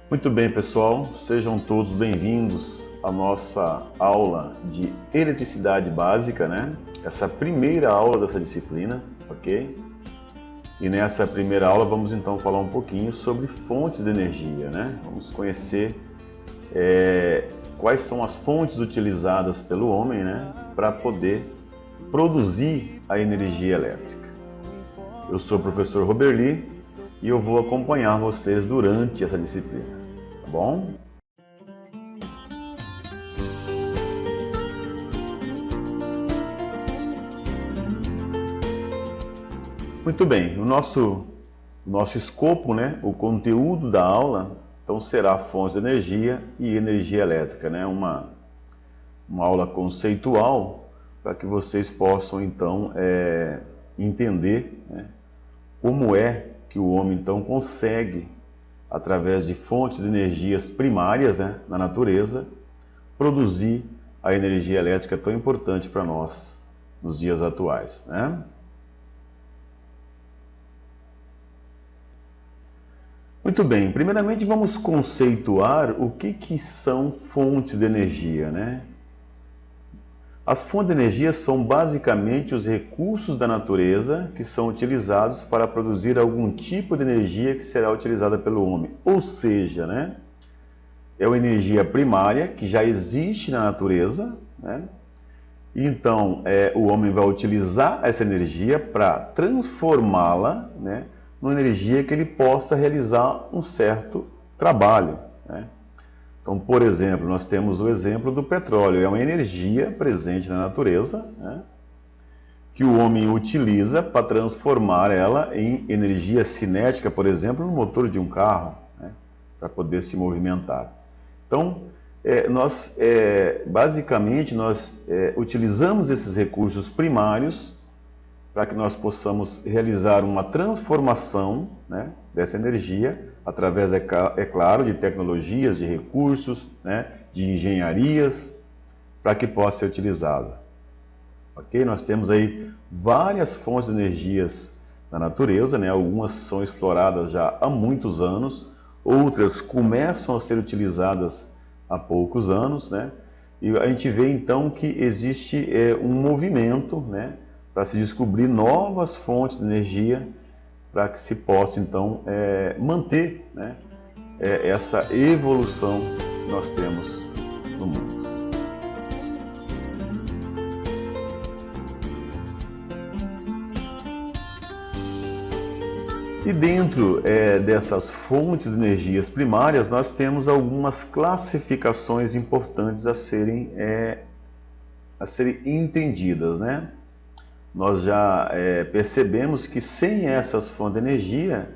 Muito bem, pessoal, sejam todos bem-vindos à nossa aula de eletricidade básica, né? Essa primeira aula dessa disciplina, ok? E nessa primeira aula vamos então falar um pouquinho sobre fontes de energia, né? Vamos conhecer quais são as fontes utilizadas pelo homem, né? Para poder produzir a energia elétrica. Eu sou o professor Roberli e eu vou acompanhar vocês durante essa disciplina, tá bom? Muito bem, o nosso escopo, né, o conteúdo da aula, então será fontes de energia e energia elétrica, né? Uma aula conceitual para que vocês possam então entender, né, como é que o homem então consegue, através de fontes de energias primárias, né, na natureza, produzir a energia elétrica tão importante para nós nos dias atuais, né? Muito bem, primeiramente vamos conceituar o que são fontes de energia, né? As fontes de energia são basicamente os recursos da natureza que são utilizados para produzir algum tipo de energia que será utilizada pelo homem. Ou seja, né, é uma energia primária que já existe na natureza, né? Então, o homem vai utilizar essa energia para transformá-la, né, numa energia que ele possa realizar um certo trabalho, né? Então, por exemplo, nós temos o exemplo do petróleo. É uma energia presente na natureza, né, que o homem utiliza para transformar ela em energia cinética, por exemplo, no motor de um carro, né, para poder se movimentar. Então, basicamente, nós utilizamos esses recursos primários para que nós possamos realizar uma transformação, né, dessa energia, através, é claro, de tecnologias, de recursos, né, de engenharias, para que possa ser utilizada. Ok? Nós temos aí várias fontes de energias na natureza, né? Algumas são exploradas já há muitos anos, outras começam a ser utilizadas há poucos anos, né? E a gente vê então que existe um movimento, né, para se descobrir novas fontes de energia para que se possa então manter, né, essa evolução que nós temos no mundo. E dentro dessas fontes de energias primárias, nós temos algumas classificações importantes a serem entendidas, né? Nós já percebemos que sem essas fontes de energia,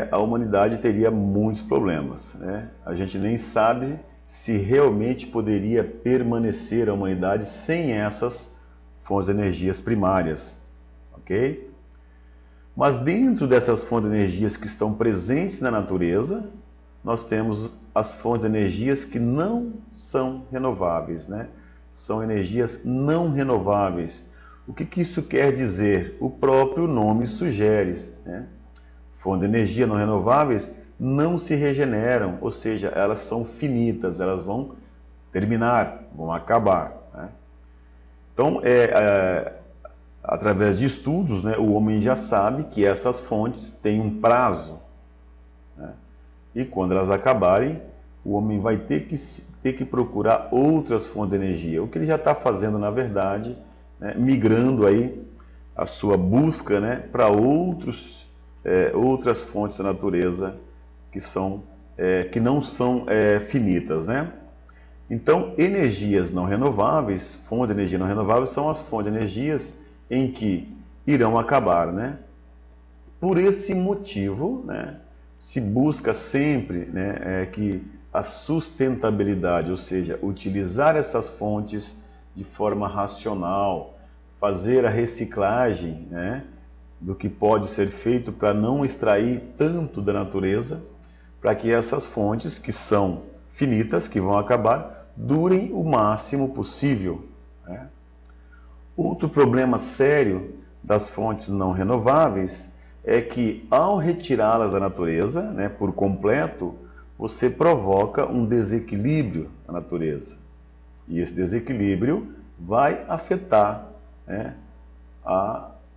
a humanidade teria muitos problemas, né? A gente nem sabe se realmente poderia permanecer a humanidade sem essas fontes de energias primárias, ok? Mas dentro dessas fontes de energias que estão presentes na natureza, nós temos as fontes de energias que não são renováveis, né? São energias não renováveis. O que isso quer dizer? O próprio nome sugere, né? Fontes de energia não renováveis não se regeneram, ou seja, elas são finitas, elas vão terminar, vão acabar, né? Então, através de estudos, né, o homem já sabe que essas fontes têm um prazo, né? E quando elas acabarem, o homem vai ter que procurar outras fontes de energia. O que ele já está fazendo, na verdade, né, migrando aí a sua busca, né, para outras fontes da natureza que não são finitas, né? Então, energias não renováveis, fontes de energia não renováveis, são as fontes de energias em que irão acabar, né? Por esse motivo, né, se busca sempre, né, que a sustentabilidade, ou seja, utilizar essas fontes de forma racional, fazer a reciclagem, né, do que pode ser feito para não extrair tanto da natureza, para que essas fontes, que são finitas, que vão acabar, durem o máximo possível, né? Outro problema sério das fontes não renováveis é que, ao retirá-las da natureza, né, por completo, você provoca um desequilíbrio na natureza. E esse desequilíbrio vai afetar, né,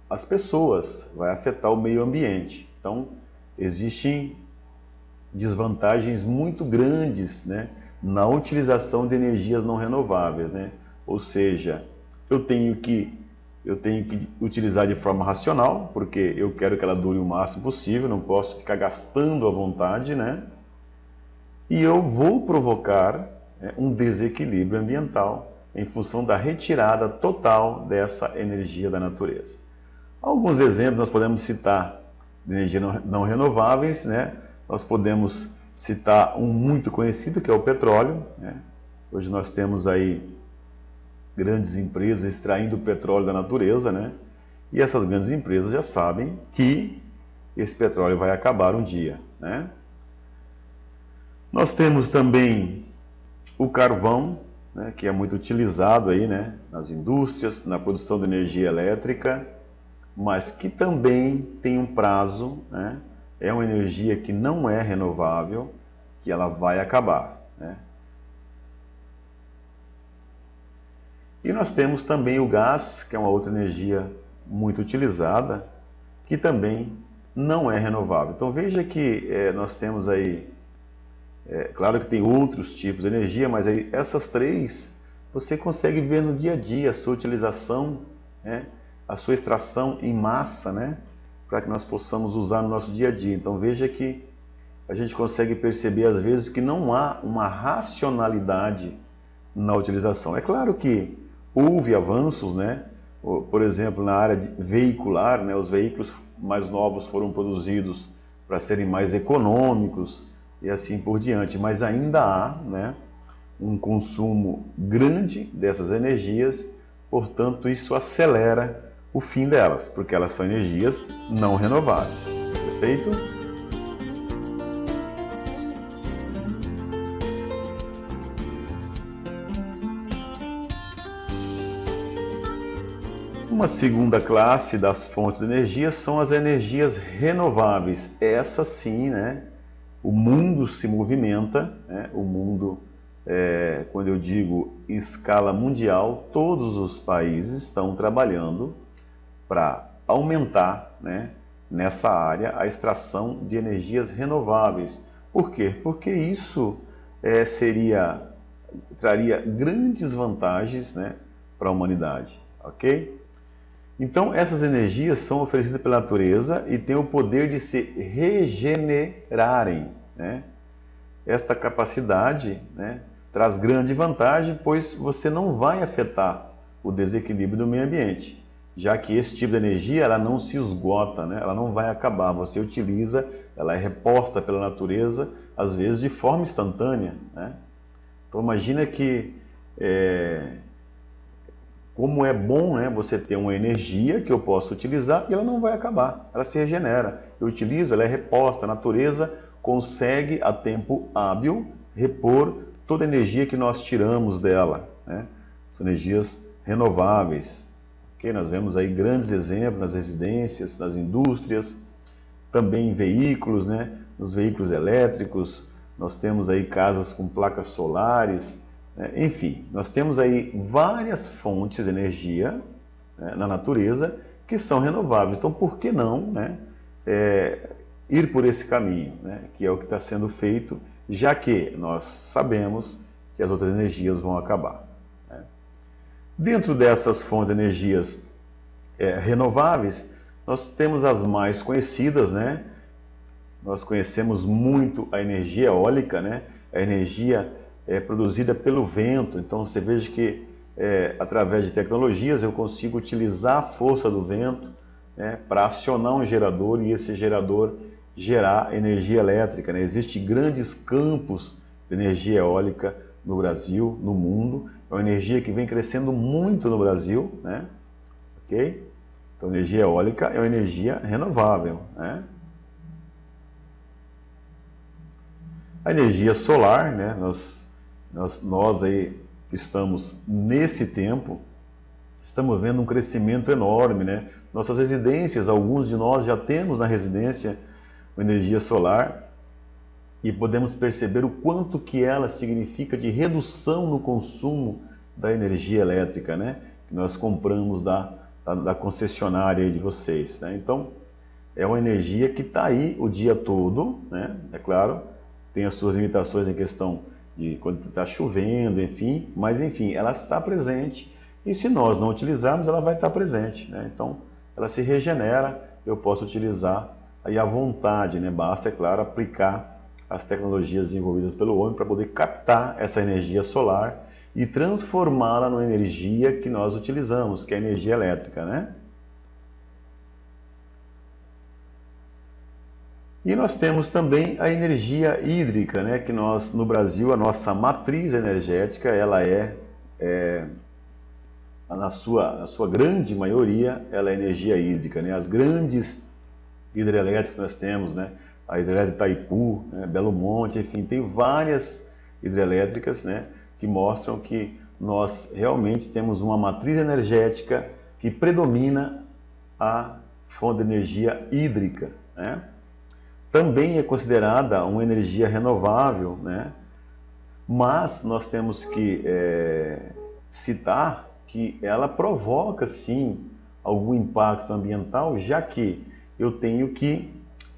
as pessoas, vai afetar o meio ambiente. Então, existem desvantagens muito grandes, né, na utilização de energias não renováveis, né? Ou seja, eu tenho que utilizar de forma racional, porque eu quero que ela dure o máximo possível, não posso ficar gastando à vontade, né? E eu vou provocar, né, um desequilíbrio ambiental em função da retirada total dessa energia da natureza. Alguns exemplos nós podemos citar de energias não renováveis, né? Nós podemos citar um muito conhecido, que é o petróleo, né? Hoje nós temos aí grandes empresas extraindo petróleo da natureza, né? E essas grandes empresas já sabem que esse petróleo vai acabar um dia, né? Nós temos também o carvão, né, que é muito utilizado aí, né, nas indústrias, na produção de energia elétrica, mas que também tem um prazo, né? É uma energia que não é renovável, que ela vai acabar, né? E nós temos também o gás, que é uma outra energia muito utilizada, que também não é renovável. Então veja que nós temos aí, claro que tem outros tipos de energia, mas aí essas três você consegue ver no dia a dia a sua utilização, né, a sua extração em massa, né, para que nós possamos usar no nosso dia a dia. Então veja que a gente consegue perceber às vezes que não há uma racionalidade na utilização. É claro que houve avanços, né? Por exemplo, na área veicular, né? Os veículos mais novos foram produzidos para serem mais econômicos e assim por diante, mas ainda há, né, um consumo grande dessas energias, portanto isso acelera o fim delas, porque elas são energias não renováveis. Perfeito? Uma segunda classe das fontes de energia são as energias renováveis. Essas sim, né, o mundo se movimenta, né, o mundo, quando eu digo em escala mundial, todos os países estão trabalhando para aumentar, né, nessa área a extração de energias renováveis. Por quê? Porque isso traria grandes vantagens, né, para a humanidade, ok? Então, essas energias são oferecidas pela natureza e têm o poder de se regenerarem, né? Esta capacidade, né, traz grande vantagem, pois você não vai afetar o desequilíbrio do meio ambiente, já que esse tipo de energia ela não se esgota, né? Ela não vai acabar. Você utiliza, ela é reposta pela natureza, às vezes de forma instantânea, né? Então, imagina que como é bom, né, você ter uma energia que eu posso utilizar e ela não vai acabar, ela se regenera. Eu utilizo, ela é reposta, a natureza consegue a tempo hábil repor toda a energia que nós tiramos dela, né? São energias renováveis. Okay? Nós vemos aí grandes exemplos nas residências, nas indústrias, também em veículos, né? Nos veículos elétricos, nós temos aí casas com placas solares. Enfim, nós temos aí várias fontes de energia, né, na natureza que são renováveis. Então, por que não, né, ir por esse caminho, né, que é o que está sendo feito, já que nós sabemos que as outras energias vão acabar, né? Dentro dessas fontes de energias renováveis, nós temos as mais conhecidas, né? Nós conhecemos muito a energia eólica, né? A energia produzida pelo vento. Então você veja que através de tecnologias eu consigo utilizar a força do vento, né, para acionar um gerador e esse gerador gerar energia elétrica, né? Existem grandes campos de energia eólica no Brasil, no mundo. É uma energia que vem crescendo muito no Brasil, né? Ok? Então energia eólica é uma energia renovável, né? A energia solar, né? Nós aí estamos nesse tempo, estamos vendo um crescimento enorme, né? Nossas residências, alguns de nós já temos na residência uma energia solar, e podemos perceber o quanto que ela significa de redução no consumo da energia elétrica, né? Que nós compramos da concessionária aí de vocês, né? Então, é uma energia que está aí o dia todo, né? É claro, tem as suas limitações em questão de quando está chovendo, enfim, mas enfim, ela está presente e se nós não utilizarmos, ela vai estar presente, né? Então, ela se regenera, eu posso utilizar aí à vontade, né? Basta, é claro, aplicar as tecnologias desenvolvidas pelo homem para poder captar essa energia solar e transformá-la numa energia que nós utilizamos, que é a energia elétrica, né? E nós temos também a energia hídrica, né? Que nós, no Brasil, a nossa matriz energética, ela na sua grande maioria, ela é energia hídrica, né? As grandes hidrelétricas que nós temos, né? A hidrelétrica Itaipu, né? Belo Monte, enfim, tem várias hidrelétricas, né? Que mostram que nós realmente temos uma matriz energética que predomina a fonte de energia hídrica, né? Também é considerada uma energia renovável, né? Mas nós temos que citar que ela provoca, sim, algum impacto ambiental, já que eu tenho que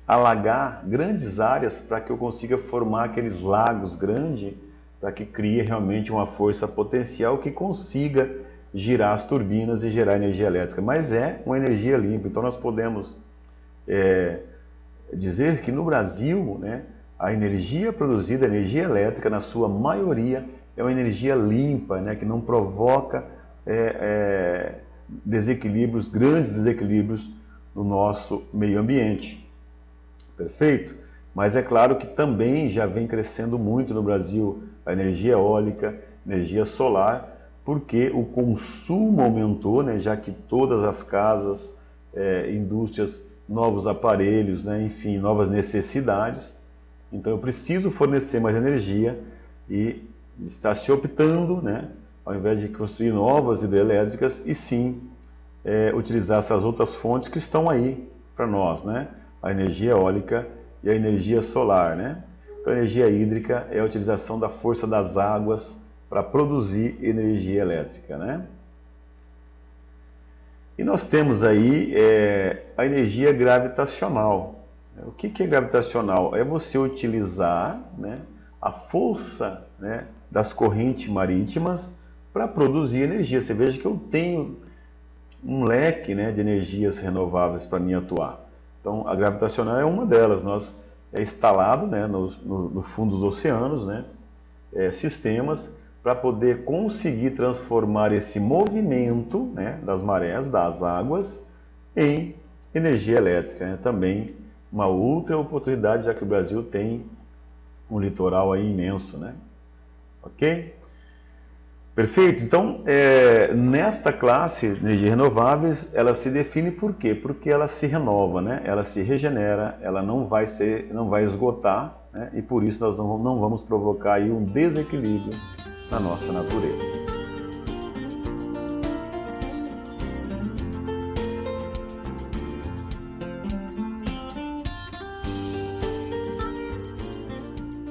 alagar grandes áreas para que eu consiga formar aqueles lagos grandes, para que crie realmente uma força potencial que consiga girar as turbinas e gerar energia elétrica. Mas é uma energia limpa, então nós podemos dizer que no Brasil, né, a energia produzida, a energia elétrica, na sua maioria, é uma energia limpa, né, que não provoca desequilíbrios, grandes desequilíbrios no nosso meio ambiente. Perfeito? Mas é claro que também já vem crescendo muito no Brasil a energia eólica, energia solar, porque o consumo aumentou, né, já que todas as casas, indústrias, novos aparelhos, né, enfim, novas necessidades. Então eu preciso fornecer mais energia e está se optando, né, ao invés de construir novas hidrelétricas, e sim utilizar essas outras fontes que estão aí para nós, né? A energia eólica e a energia solar, né? Então a energia hídrica é a utilização da força das águas para produzir energia elétrica, né? E nós temos aí a energia gravitacional. O que é gravitacional? É você utilizar, né, a força, né, das correntes marítimas para produzir energia. Você veja que eu tenho um leque, né, de energias renováveis para mim atuar. Então, a gravitacional é uma delas. Nós instalado, né, no fundo dos oceanos, né, sistemas para poder conseguir transformar esse movimento, né, das marés, das águas, em energia elétrica, né? Também uma outra oportunidade, já que o Brasil tem um litoral aí imenso, né? Ok? Perfeito? Então, nesta classe de energias renováveis, ela se define por quê? Porque ela se renova, né? Ela se regenera, ela não vai esgotar, né? E por isso nós não vamos provocar aí um desequilíbrio na nossa natureza.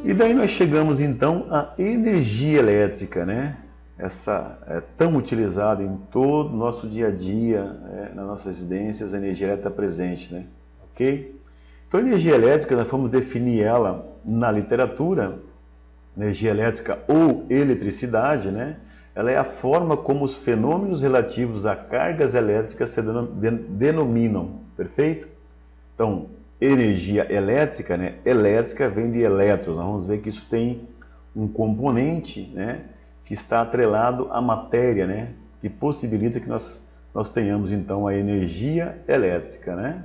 E daí nós chegamos então à energia elétrica, né? Essa é tão utilizada em todo o nosso dia a dia, nas nossas residências, a energia elétrica presente, né? Ok? Então, a energia elétrica, nós vamos definir ela na literatura, energia elétrica ou eletricidade, né? Ela é a forma como os fenômenos relativos a cargas elétricas se denominam, perfeito? Então, energia elétrica, né? Elétrica vem de elétrons. Nós vamos ver que isso tem um componente, né, que está atrelado à matéria, né, que possibilita que nós tenhamos então a energia elétrica, né?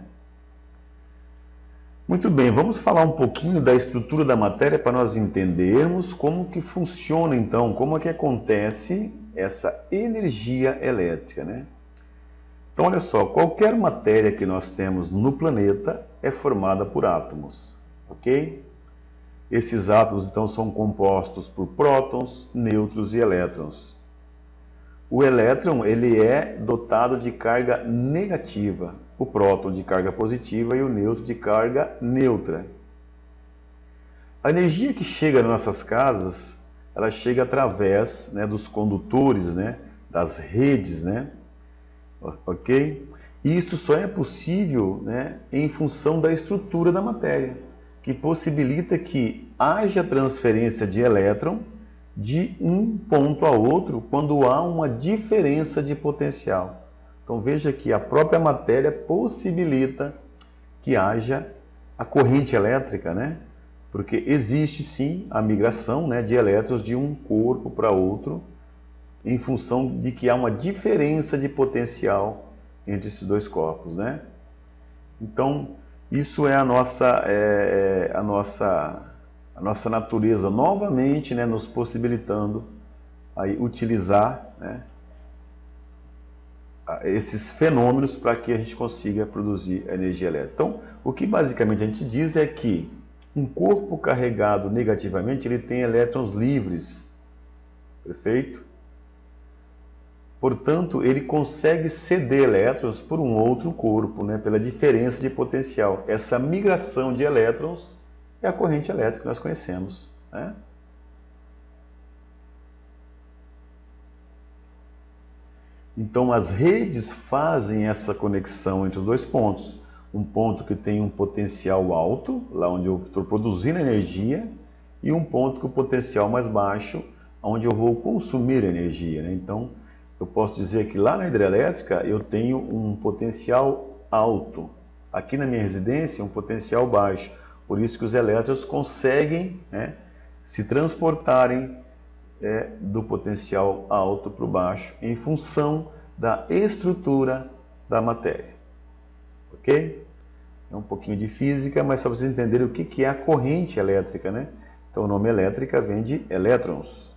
Muito bem, vamos falar um pouquinho da estrutura da matéria para nós entendermos como que funciona então, como é que acontece essa energia elétrica, né? Então, olha só, qualquer matéria que nós temos no planeta é formada por átomos, ok? Esses átomos, então, são compostos por prótons, nêutrons e elétrons. O elétron, ele é dotado de carga negativa, o próton de carga positiva e o nêutron de carga neutra. A energia que chega nas nossas casas, ela chega através, né, dos condutores, né, das redes, né, ok? E isso só é possível, né, em função da estrutura da matéria, que possibilita que haja transferência de elétron de um ponto a outro quando há uma diferença de potencial. Então veja que a própria matéria possibilita que haja a corrente elétrica, né? Porque existe sim a migração, né, de elétrons de um corpo para outro em função de que há uma diferença de potencial entre esses dois corpos, né? Então isso é a nossa natureza novamente, né, nos possibilitando aí utilizar, né, esses fenômenos para que a gente consiga produzir a energia elétrica. Então, o que basicamente a gente diz é que um corpo carregado negativamente, ele tem elétrons livres, perfeito? Portanto, ele consegue ceder elétrons por um outro corpo, né, pela diferença de potencial. Essa migração de elétrons é a corrente elétrica que nós conhecemos, né? Então, as redes fazem essa conexão entre os dois pontos. Um ponto que tem um potencial alto, lá onde eu estou produzindo energia, e um ponto com o potencial mais baixo, onde eu vou consumir energia, né? Então, eu posso dizer que lá na hidrelétrica eu tenho um potencial alto. Aqui na minha residência, um potencial baixo. Por isso que os elétrons conseguem, né, se transportarem do potencial alto para o baixo em função da estrutura da matéria. Ok? É um pouquinho de física, mas só para vocês entenderem o que é a corrente elétrica, né? Então o nome elétrica vem de elétrons.